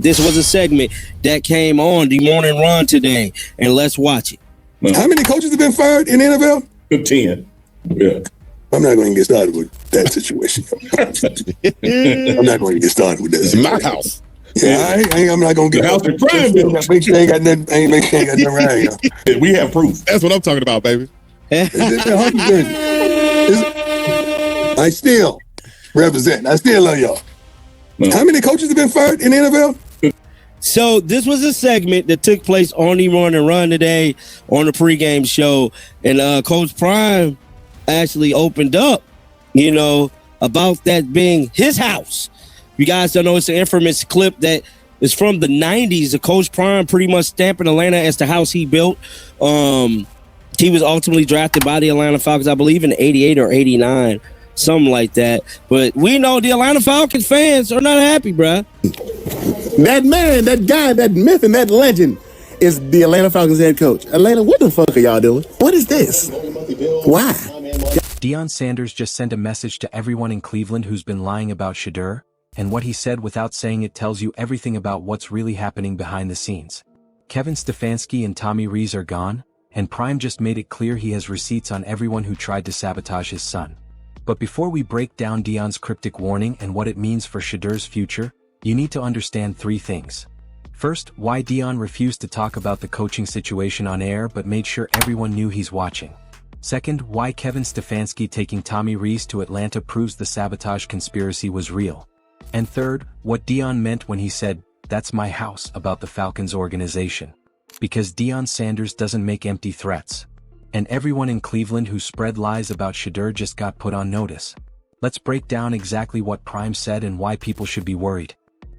This was a segment that came on the morning run today, and let's watch it. How many coaches have been fired in the NFL? 10. Yeah. I'm not going to get started with that situation. I'm not going to get started with that. It's my house. Yeah, I'm not going to get the house in crime. Make sure you ain't got nothing. Make sure you ain't got nothing around here. We have proof. That's what I'm talking about, baby. I still represent. I still love y'all. How many coaches have been fired in the NFL? So this was a segment that took place on the morning run today on the pregame show, and Coach Prime actually opened up, about that being his house. You guys don't know, it's an infamous clip that is from the 90s. The Coach Prime pretty much stamping Atlanta as the house he built. He was ultimately drafted by the Atlanta Falcons, I believe, in 88 or 89, something like that. But we know the Atlanta Falcons fans are not happy, bruh. That man, that guy, that myth, and that legend is the Atlanta Falcons head coach. Atlanta, what the fuck are y'all doing? What is this? Why? Deion Sanders just sent a message to everyone in Cleveland who's been lying about Shadur, and what he said without saying it tells you everything about what's really happening behind the scenes. Kevin Stefanski and Tommy Rees are gone, and Prime just made it clear he has receipts on everyone who tried to sabotage his son. But before we break down Deion's cryptic warning and what it means for Shadur's future, you need to understand 3 things. First, why Deion refused to talk about the coaching situation on air but made sure everyone knew he's watching. Second, why Kevin Stefanski taking Tommy Rees to Atlanta proves the sabotage conspiracy was real. And third, what Deion meant when he said, "That's my house," about the Falcons organization. Because Deion Sanders doesn't make empty threats. And everyone in Cleveland who spread lies about Shadur just got put on notice. Let's break down exactly what Prime said and why people should be worried.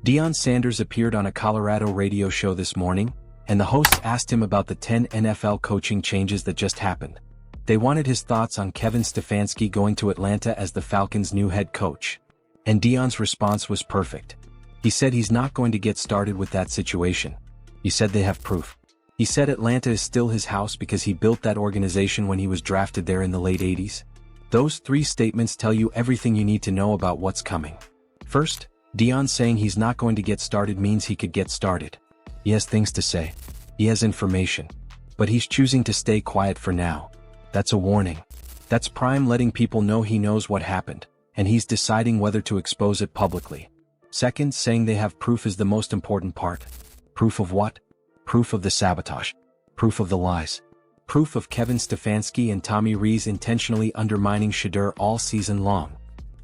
Deion Sanders appeared on a Colorado radio show this morning, and the hosts asked him about the 10 NFL coaching changes that just happened. They wanted his thoughts on Kevin Stefanski going to Atlanta as the Falcons' new head coach. And Deion's response was perfect. He said he's not going to get started with that situation. He said they have proof. He said Atlanta is still his house because he built that organization when he was drafted there in the late 80s. Those 3 statements tell you everything you need to know about what's coming. First, Deion saying he's not going to get started means he could get started. He has things to say. He has information. But he's choosing to stay quiet for now. That's a warning. That's Prime letting people know he knows what happened, and he's deciding whether to expose it publicly. Second, saying they have proof is the most important part. Proof of what? Proof of the sabotage. Proof of the lies. Proof of Kevin Stefanski and Tommy Rees intentionally undermining Shadur all season long.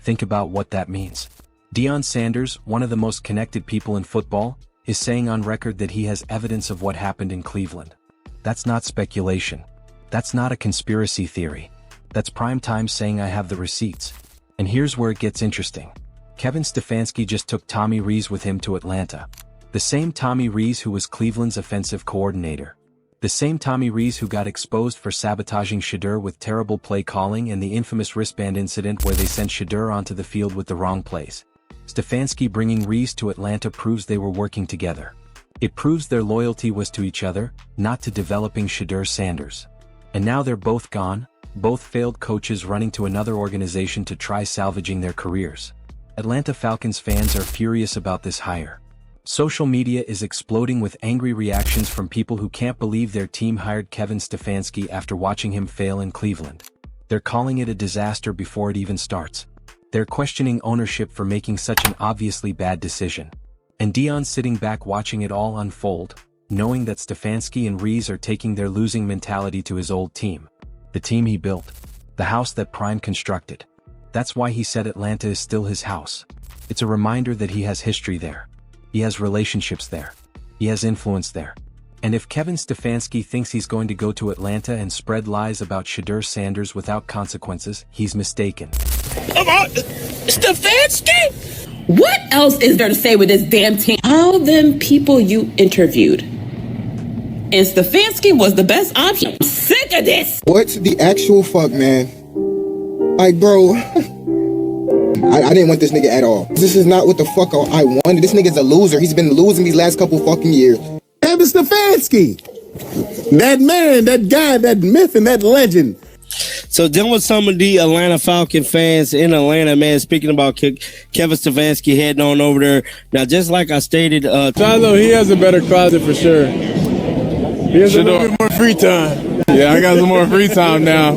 Think about what that means. Deion Sanders, one of the most connected people in football, is saying on record that he has evidence of what happened in Cleveland. That's not speculation. That's not a conspiracy theory. That's Prime Time saying I have the receipts. And here's where it gets interesting. Kevin Stefanski just took Tommy Rees with him to Atlanta. The same Tommy Rees who was Cleveland's offensive coordinator. The same Tommy Rees who got exposed for sabotaging Shadur with terrible play calling and the infamous wristband incident where they sent Shadur onto the field with the wrong plays. Stefanski bringing Rees to Atlanta proves they were working together. It proves their loyalty was to each other, not to developing Shedeur Sanders. And now they're both gone, both failed coaches running to another organization to try salvaging their careers. Atlanta Falcons fans are furious about this hire. Social media is exploding with angry reactions from people who can't believe their team hired Kevin Stefanski after watching him fail in Cleveland. They're calling it a disaster before it even starts. They're questioning ownership for making such an obviously bad decision. And Deion's sitting back watching it all unfold, knowing that Stefanski and Rees are taking their losing mentality to his old team. The team he built. The house that Prime constructed. That's why he said Atlanta is still his house. It's a reminder that he has history there. He has relationships there. He has influence there. And if Kevin Stefanski thinks he's going to go to Atlanta and spread lies about Shedeur Sanders without consequences, he's mistaken. Stefanski? What else is there to say with this damn team? All them people you interviewed. And Stefanski was the best option. I'm sick of this. What the actual fuck, man? Like, bro, I didn't want this nigga at all. This is not what the fuck I wanted. This nigga's a loser. He's been losing these last couple fucking years. Kevin Stefanski. That man, that guy, that myth, and that legend. So then with some of the Atlanta Falcon fans in Atlanta, man, speaking about Kevin Stefanski heading on over there. Now, just like I stated, Shiloh, he has a better closet for sure. He has a little bit more free time. Yeah, I got some more free time now.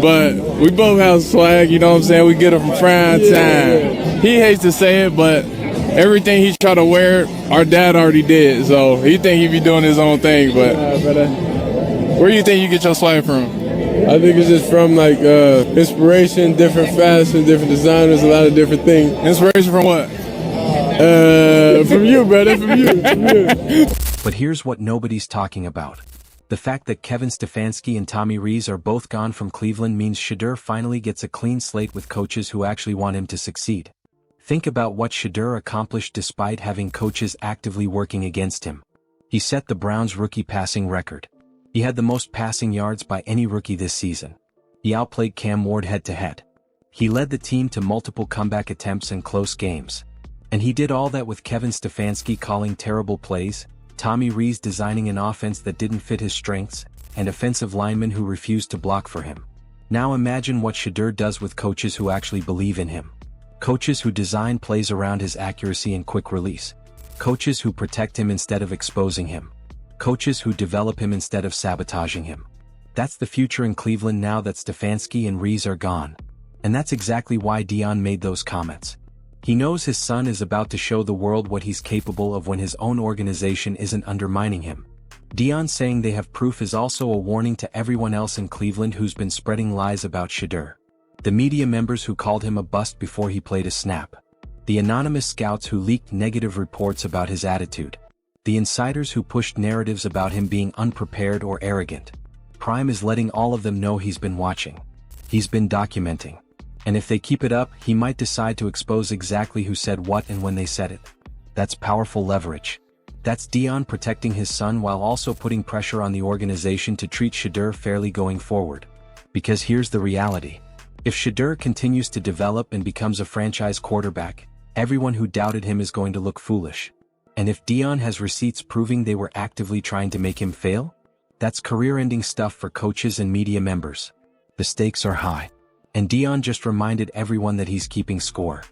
But we both have swag, you know what I'm saying? We get it from prime time. He hates to say it, but everything he try to wear, our dad already did. So he think he be doing his own thing. But where do you think you get your swag from? I think it's just from like inspiration, different fashion, different designers, a lot of different things. Inspiration from what? From you, brother. From you. But here's what nobody's talking about. The fact that Kevin Stefanski and Tommy Rees are both gone from Cleveland means Shadur finally gets a clean slate with coaches who actually want him to succeed. Think about what Shadur accomplished despite having coaches actively working against him. He set the Browns' rookie passing record. He had the most passing yards by any rookie this season. He outplayed Cam Ward head-to-head. He led the team to multiple comeback attempts and close games. And he did all that with Kevin Stefanski calling terrible plays, Tommy Rees designing an offense that didn't fit his strengths, and offensive linemen who refused to block for him. Now imagine what Shadur does with coaches who actually believe in him. Coaches who design plays around his accuracy and quick release. Coaches who protect him instead of exposing him. Coaches who develop him instead of sabotaging him. That's the future in Cleveland now that Stefanski and Rees are gone. And that's exactly why Deion made those comments. He knows his son is about to show the world what he's capable of when his own organization isn't undermining him. Deion saying they have proof is also a warning to everyone else in Cleveland who's been spreading lies about Shadur. The media members who called him a bust before he played a snap. The anonymous scouts who leaked negative reports about his attitude. The insiders who pushed narratives about him being unprepared or arrogant. Prime is letting all of them know he's been watching. He's been documenting. And if they keep it up, he might decide to expose exactly who said what and when they said it. That's powerful leverage. That's Deion protecting his son while also putting pressure on the organization to treat Shadur fairly going forward. Because here's the reality. If Shadur continues to develop and becomes a franchise quarterback, everyone who doubted him is going to look foolish. And if Deion has receipts proving they were actively trying to make him fail, that's career-ending stuff for coaches and media members. The stakes are high. And Deion just reminded everyone that he's keeping score.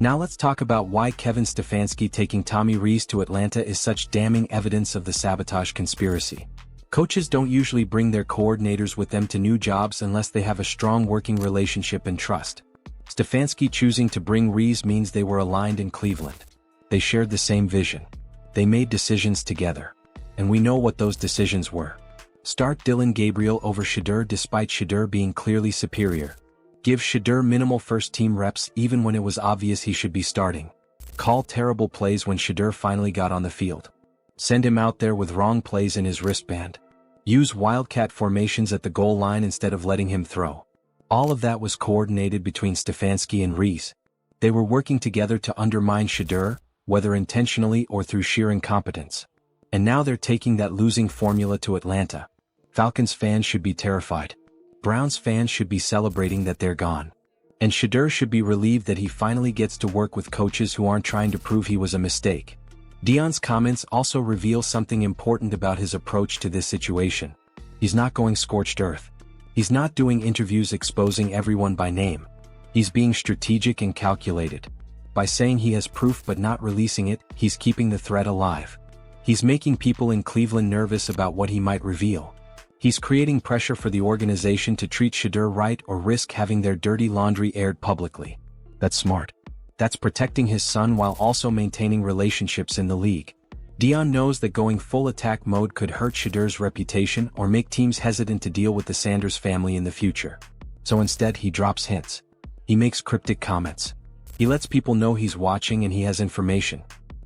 Now let's talk about why Kevin Stefanski taking Tommy Rees to Atlanta is such damning evidence of the sabotage conspiracy. Coaches don't usually bring their coordinators with them to new jobs unless they have a strong working relationship and trust. Stefanski choosing to bring Rees means they were aligned in Cleveland. They shared the same vision. They made decisions together. And we know what those decisions were. Start Dylan Gabriel over Shadur despite Shadur being clearly superior. Give Shadur minimal first-team reps even when it was obvious he should be starting. Call terrible plays when Shadur finally got on the field. Send him out there with wrong plays in his wristband. Use wildcat formations at the goal line instead of letting him throw. All of that was coordinated between Stefanski and Rees. They were working together to undermine Shadur, whether intentionally or through sheer incompetence. And now they're taking that losing formula to Atlanta. Falcons fans should be terrified. Browns fans should be celebrating that they're gone. And Shadur should be relieved that he finally gets to work with coaches who aren't trying to prove he was a mistake. Deion's comments also reveal something important about his approach to this situation. He's not going scorched earth. He's not doing interviews exposing everyone by name. He's being strategic and calculated. By saying he has proof but not releasing it, he's keeping the threat alive. He's making people in Cleveland nervous about what he might reveal. He's creating pressure for the organization to treat Shadur right or risk having their dirty laundry aired publicly. That's smart. That's protecting his son while also maintaining relationships in the league. Deion knows that going full attack mode could hurt Shadur's reputation or make teams hesitant to deal with the Sanders family in the future. So instead he drops hints. He makes cryptic comments. He lets people know he's watching and he has information.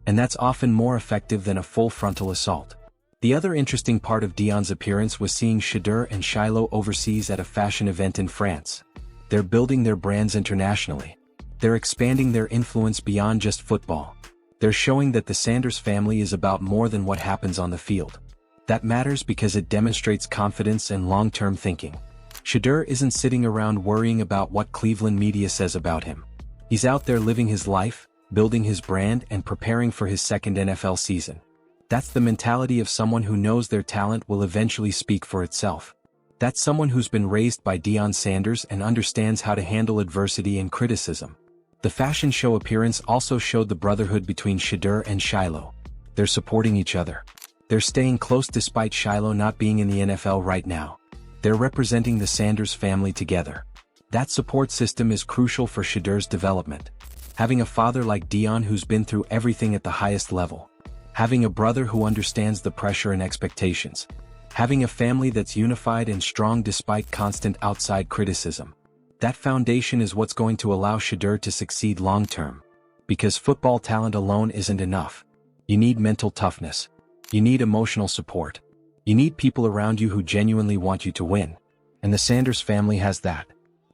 And that's often more effective than a full frontal assault. The other interesting part of Deion's appearance was seeing Shadur and Shiloh overseas at a fashion event in France. They're building their brands internationally. They're expanding their influence beyond just football. They're showing that the Sanders family is about more than what happens on the field. That matters because it demonstrates confidence and long-term thinking. Shadur isn't sitting around worrying about what Cleveland media says about him. He's out there living his life, building his brand and preparing for his second NFL season. That's the mentality of someone who knows their talent will eventually speak for itself. That's someone who's been raised by Deion Sanders and understands how to handle adversity and criticism. The fashion show appearance also showed the brotherhood between Shadur and Shiloh. They're supporting each other. They're staying close despite Shiloh not being in the NFL right now. They're representing the Sanders family together. That support system is crucial for Shedur's development. Having a father like Deion who's been through everything at the highest level. Having a brother who understands the pressure and expectations. Having a family that's unified and strong despite constant outside criticism. That foundation is what's going to allow Shadur to succeed long-term. Because football talent alone isn't enough. You need mental toughness. You need emotional support. You need people around you who genuinely want you to win. And the Sanders family has that.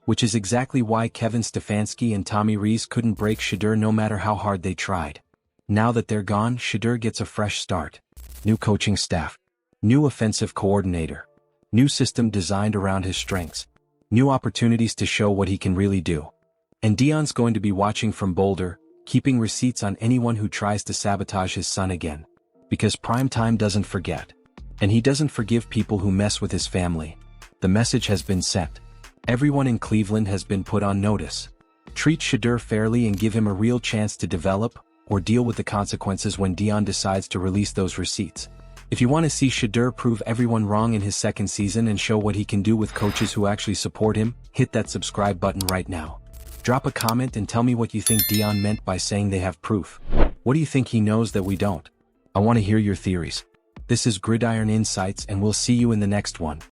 Which is exactly why Kevin Stefanski and Tommy Rees couldn't break Shadur no matter how hard they tried. Now that they're gone, Shadur gets a fresh start. New coaching staff. New offensive coordinator. New system designed around his strengths. New opportunities to show what he can really do. And Deion's going to be watching from Boulder, keeping receipts on anyone who tries to sabotage his son again. Because primetime doesn't forget. And he doesn't forgive people who mess with his family. The message has been sent. Everyone in Cleveland has been put on notice. Treat Shadur fairly and give him a real chance to develop, or deal with the consequences when Deion decides to release those receipts. If you want to see Shadur prove everyone wrong in his second season and show what he can do with coaches who actually support him, hit that subscribe button right now. Drop a comment and tell me what you think Deion meant by saying they have proof. What do you think he knows that we don't? I want to hear your theories. This is Gridiron Insights and we'll see you in the next one.